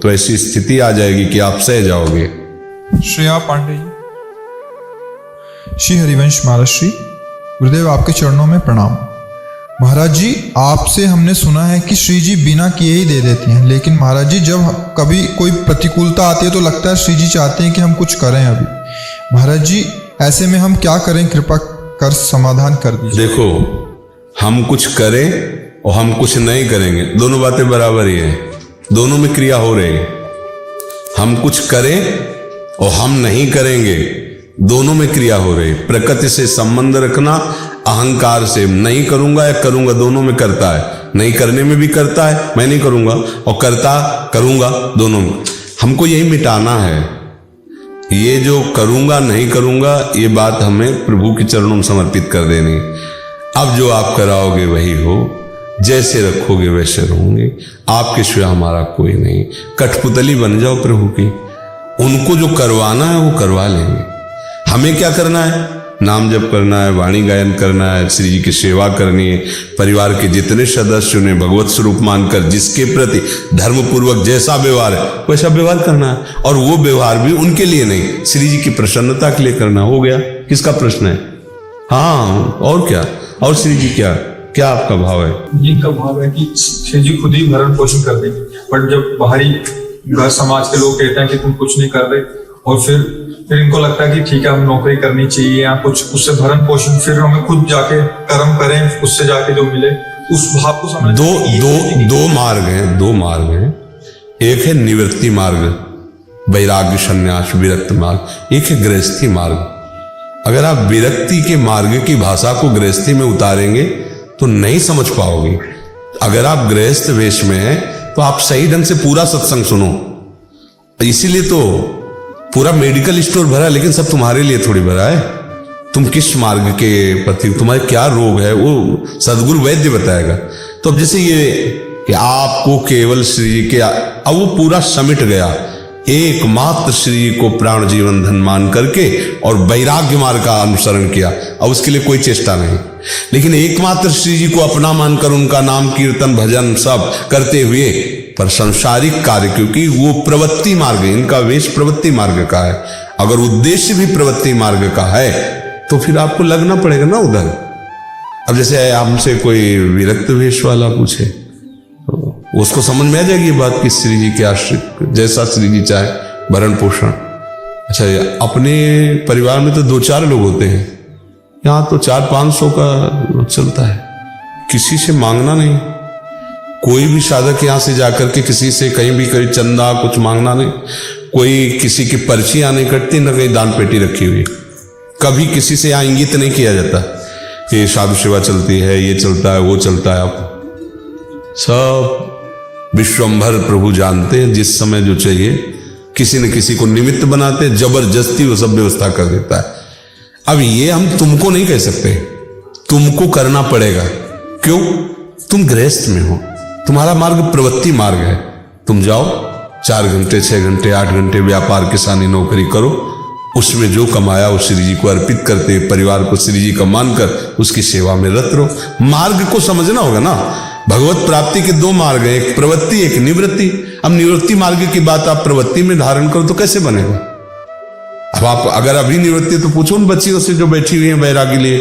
तो ऐसी स्थिति आ जाएगी कि आप सह जाओगे। श्रेया पांडे जी। श्री हरिवंश महाराज श्री गुरुदेव आपके चरणों में प्रणाम। महाराज जी, आपसे हमने सुना है कि श्री जी बिना किए ही दे देती हैं, लेकिन महाराज जी जब कभी कोई प्रतिकूलता आती है तो लगता है श्री जी चाहते हैं कि हम कुछ करें अभी। महाराज जी ऐसे में हम क्या करें, कृपा कर समाधान कर दीजिए। देखो, हम कुछ करें और हम कुछ नहीं करेंगे, दोनों बातें बराबर ही है, दोनों में क्रिया हो रही है। हम कुछ करें और हम नहीं करेंगे, दोनों में क्रिया हो रही है। प्रकृति से संबंध रखना, अहंकार से नहीं करूंगा या करूंगा, दोनों में करता है। नहीं करने में भी करता है, मैं नहीं करूंगा, और करता करूंगा, दोनों में। हमको यही मिटाना है। ये जो करूंगा नहीं करूंगा, ये बात हमें प्रभु के चरणों में समर्पित कर देनी। अब जो आप कराओगे वही हो, जैसे रखोगे वैसे रहोगे, आपके सिवा हमारा कोई नहीं। कठपुतली बन जाओ प्रभु की, उनको जो करवाना है वो करवा लेंगे। हमें क्या करना है? नाम जप करना है, वाणी गायन करना है, श्री जी की सेवा करनी है। परिवार के जितने सदस्य ने भगवत स्वरूप मानकर जिसके प्रति धर्मपूर्वक जैसा व्यवहार है वैसा व्यवहार करना है, और वो व्यवहार भी उनके लिए नहीं, श्री जी की प्रसन्नता के लिए करना। हो गया, किसका प्रश्न है? हाँ, और क्या? और श्री जी क्या आपका भाव है? जी का भाव है कि श्री जी खुद ही भरण पोषण कर देंगे, बट जब बाहरी घर समाज के लोग कहते हैं कि तुम कुछ नहीं कर रहे, और फिर इनको लगता है कि ठीक है हम नौकरी करनी चाहिए या कुछ, उससे भरण पोषण, फिर हमें खुद जाके कर्म करें, उससे जाके जो मिले उस भाव को समझ। दो मार्ग हैं। एक है निवृत्ति मार्ग, वैराग्य संन्यास विरक्त मार्ग। एक है गृहस्थी मार्ग। अगर आप विरक्ति के मार्ग की भाषा को गृहस्थी में उतारेंगे तो नहीं समझ पाओगे। अगर आप गृहस्थ वेश में हैं तो आप सही ढंग से पूरा सत्संग सुनो। इसीलिए तो पूरा मेडिकल स्टोर भरा, लेकिन सब तुम्हारे लिए थोड़ी भरा है। तुम किस मार्ग के प्रति, तुम्हारे क्या रोग है, वो सदगुरु वैद्य बताएगा। तो अब जैसे ये कि आपको केवल श्री के, अब वो पूरा समिट गया, एकमात्र श्री को प्राण जीवन धन मान करके और वैराग्य मार्ग का अनुसरण किया। अब उसके लिए कोई चेष्टा नहीं, लेकिन एकमात्र श्री जी को अपना मानकर उनका नाम कीर्तन भजन सब करते हुए, पर संसारिक कार्य, क्योंकि वो प्रवृत्ति मार्ग है, इनका वेश प्रवृत्ति मार्ग का है। अगर उद्देश्य भी प्रवृत्ति मार्ग का है तो फिर आपको लगना पड़ेगा ना उधर। अब जैसे हमसे कोई विरक्त वेश वाला पूछे तो उसको समझ में आ जाएगी ये बात कि श्री जी के आश्रित जैसा श्री जी चाहे भरण पोषण। अच्छा, अपने परिवार में तो 2-4 लोग होते हैं, यहाँ तो 400-500 का चलता है। किसी से मांगना नहीं, कोई भी साधक यहाँ से जाकर के किसी से कहीं भी कहीं चंदा कुछ मांगना नहीं। कोई किसी की पर्चियां नहीं कटती, न कहीं दान पेटी रखी हुई। कभी किसी से यहाँ इंगित नहीं किया जाता कि साधु सेवा चलती है, ये चलता है, वो चलता है। आप सब विश्वंभर प्रभु जानते हैं, जिस समय जो चाहिए किसी न किसी को निमित्त बनाते, जबरदस्ती वो सब व्यवस्था कर देता है। अब ये हम तुमको नहीं कह सकते, तुमको करना पड़ेगा। क्यों? तुम गृहस्थ में हो, तुम्हारा मार्ग प्रवृत्ति मार्ग है। तुम जाओ 4 घंटे 6 घंटे 8 घंटे व्यापार किसानी नौकरी करो, उसमें जो कमाया वो श्री जी को अर्पित करते, परिवार को श्री जी का मानकर उसकी सेवा में रत रहो। मार्ग को समझना होगा ना। भगवत प्राप्ति के 2 मार्ग हैं, एक प्रवृत्ति एक निवृत्ति। अब निवृत्ति मार्ग की बात आप प्रवृत्ति में धारण करो तो कैसे बनेगा? अब आप अगर अभी निवृत्ति, तो पूछो उन बच्चियों से जो बैठी हुई हैं बैरागी लिए,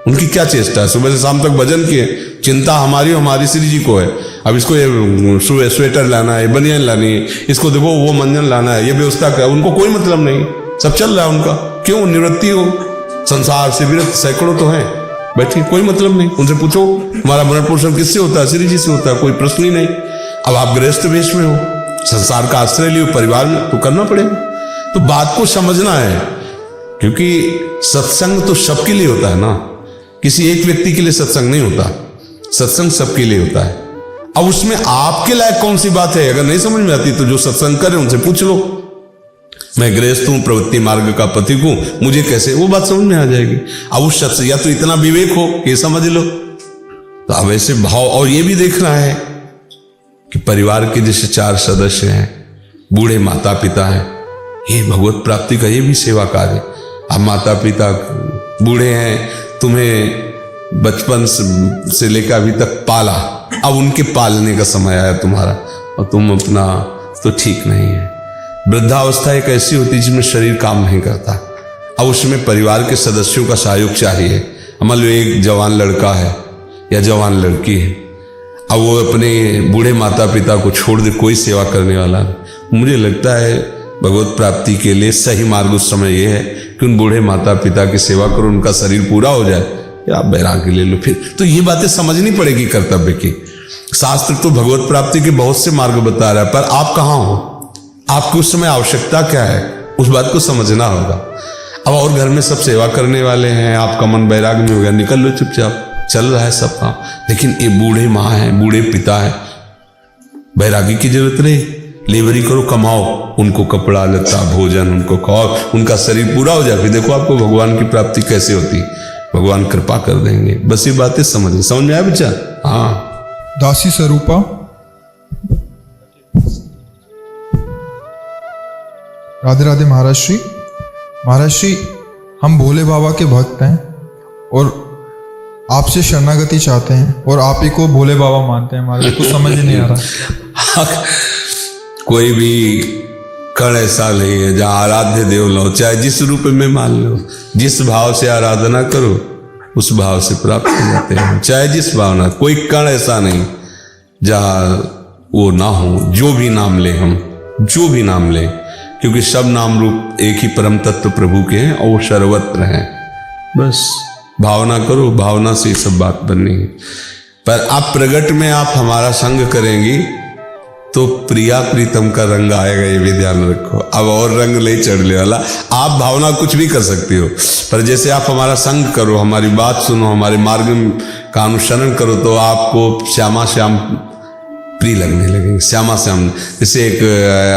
उनकी क्या चेष्टा है? सुबह से शाम तक भजन किए, चिंता हमारी श्री जी को है। अब इसको ये स्वेटर लाना है, बनियान लानी है, इसको देखो वो मंजन लाना है, ये व्यवस्था कर, उनको कोई मतलब नहीं, सब चल रहा है उनका। क्यों? निवृत्ति हो, संसार से विरक्त सैकड़ों तो हैं बैठे, कोई मतलब नहीं। उनसे पूछो हमारा भरण पोषण किससे होता है? श्री जी से होता है, कोई प्रश्न ही नहीं। अब आप गृहस्थ वेश में हो, संसार का आश्रय लियो, परिवार में तो करना पड़ेगा। तो बात को समझना है, क्योंकि सत्संग तो सबके लिए होता है ना, किसी एक व्यक्ति के लिए सत्संग नहीं होता, सत्संग सबके लिए होता है। अब उसमें आपके लायक कौन सी बात है? अगर नहीं समझ में आती तो जो सत्संग करे उनसे पूछ लो। मैं गृहस्थ हूं, प्रवृत्ति मार्ग का पथिक हूं, मुझे कैसे, वो बात समझ में आ जाएगी। अब उस शख्स या तो इतना विवेक हो ये समझ लो, तो अब ऐसे भाव। और ये भी देखना है कि परिवार के जैसे 4 सदस्य हैं, बूढ़े माता पिता हैं, ये भगवत प्राप्ति का ये भी सेवा कार्य। अब माता पिता बूढ़े हैं, तुम्हें बचपन से लेकर अभी तक पाला, अब उनके पालने का समय आया तुम्हारा, और तुम अपना तो ठीक नहीं है। वृद्धावस्था एक ऐसी होती है जिसमें शरीर काम नहीं करता। अब उसमें परिवार के सदस्यों का सहयोग चाहिए। मान लो एक जवान लड़का है या जवान लड़की है, अब वो अपने बूढ़े माता पिता को छोड़ दे, कोई सेवा करने वाला नहीं। मुझे लगता है भगवत प्राप्ति के लिए सही मार्ग उस समय ये है कि उन बूढ़े माता पिता की सेवा करो, उनका शरीर पूरा हो जाए, या आप बैराग्य ले लो। फिर तो ये बातें समझनी पड़ेगी कर्तव्य की। शास्त्र तो भगवत प्राप्ति के बहुत से मार्ग बता रहा है, पर आप कहाँ हो, आपकी उस समय आवश्यकता क्या है, उस बात को समझना होगा। अब और घर में सब सेवा करने वाले हैं, आपका मन बैराग्य में हो गया, निकल लो चुपचाप, चल रहा है सब काम। लेकिन ये बूढ़े माँ हैं, बूढ़े पिता हैं, बैरागी की जरूरत नहीं, लेबरी करो, कमाओ, उनको कपड़ा लत्ता भोजन उनको खाओ, उनका शरीर पूरा हो जाए, फिर देखो आपको भगवान की प्राप्ति कैसे होती, भगवान कृपा कर देंगे। बस ये बातें समझ में आया बच्चा? हाँ। दासी स्वरूपा, राधे राधे महाराज श्री। महाराज श्री, हम भोले बाबा के भक्त हैं और आपसे शरणागति चाहते हैं और आप ही को भोले बाबा मानते हैं। हमारे को समझ ही नहीं आ रहा। कोई भी कण ऐसा नहीं है जहां आराध्य देव लो, चाहे जिस रूप में मान लो, जिस भाव से आराधना करो उस भाव से प्राप्त हो जाते हैं, चाहे जिस भावना। कोई कण ऐसा नहीं जहां वो ना हो। जो भी नाम ले, हम जो भी नाम ले, क्योंकि सब नाम रूप एक ही परम तत्व प्रभु के हैं और वो सर्वत्र हैं। बस भावना करो, भावना से सब बात बननी है। पर आप प्रगट में आप हमारा संग करेंगी तो प्रिया प्रीतम का रंग आएगा, ये भी ध्यान रखो। अब और रंग नहीं चढ़ने वाला। आप भावना कुछ भी कर सकती हो, पर जैसे आप हमारा संग करो, हमारी बात सुनो, हमारे मार्ग का अनुसरण करो, तो आपको श्यामा श्याम प्रिय लगने लगेंगे। श्यामा श्याम, जैसे एक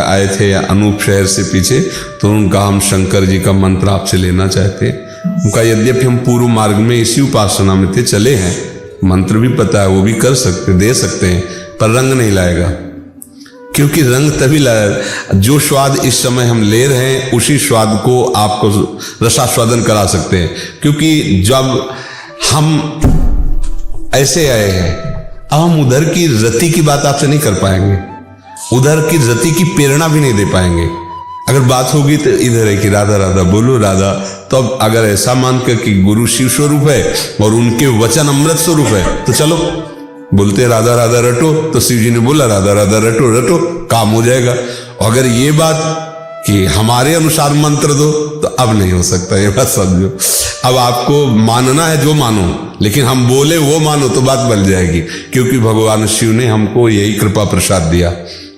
आए थे अनूप शहर से पीछे, तो उनका हम शंकर जी का मंत्र आपसे लेना चाहते हैं। उनका यद्यपि हम पूर्व मार्ग में इसी उपासना में थे, चले हैं, मंत्र भी पता है, वो भी कर सकते, दे सकते हैं, पर रंग नहीं लाएगा। क्योंकि रंग तभी लाए, जो स्वाद इस समय हम ले रहे हैं उसी स्वाद को आपको रसास्वादन करा सकते हैं। क्योंकि जब हम ऐसे आए हैं, अब हम उधर की रति की बात आपसे नहीं कर पाएंगे, उधर की रति की प्रेरणा भी नहीं दे पाएंगे। अगर बात होगी तो इधर है कि राधा राधा बोलो राधा, तो अब अगर ऐसा मान कर कि गुरु शिव स्वरूप है और उनके वचन अमृत स्वरूप है, तो चलो बोलते राधा राधा रटो, तो शिव जी ने बोला राधा राधा रटो रटो, काम हो जाएगा। अगर ये बात कि हमारे अनुसार मंत्र दो, तो अब नहीं हो सकता, ये बात समझो। अब आपको मानना है जो मानो, लेकिन हम बोले वो मानो तो बात बन जाएगी। क्योंकि भगवान शिव ने हमको यही कृपा प्रसाद दिया,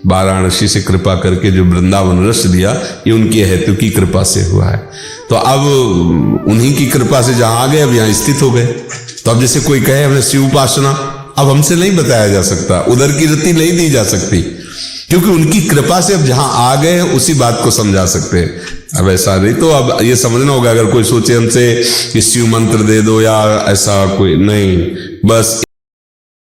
वाराणसी से कृपा करके जो वृंदावन रस दिया, ये उनकी हेतु की कृपा से हुआ है। तो अब उन्हीं की कृपा से जहां आ गए, अब यहाँ स्थित हो गए। तो अब जैसे कोई कहे हमने शिव उपासना, अब हमसे नहीं बताया जा सकता, उधर की रति नहीं दी जा सकती, क्योंकि उनकी कृपा से अब जहां आ गए उसी बात को समझा सकते हैं। अब ऐसा नहीं, तो अब ये समझना होगा, अगर कोई सोचे हमसे कि शिव मंत्र दे दो या ऐसा कोई नहीं, बस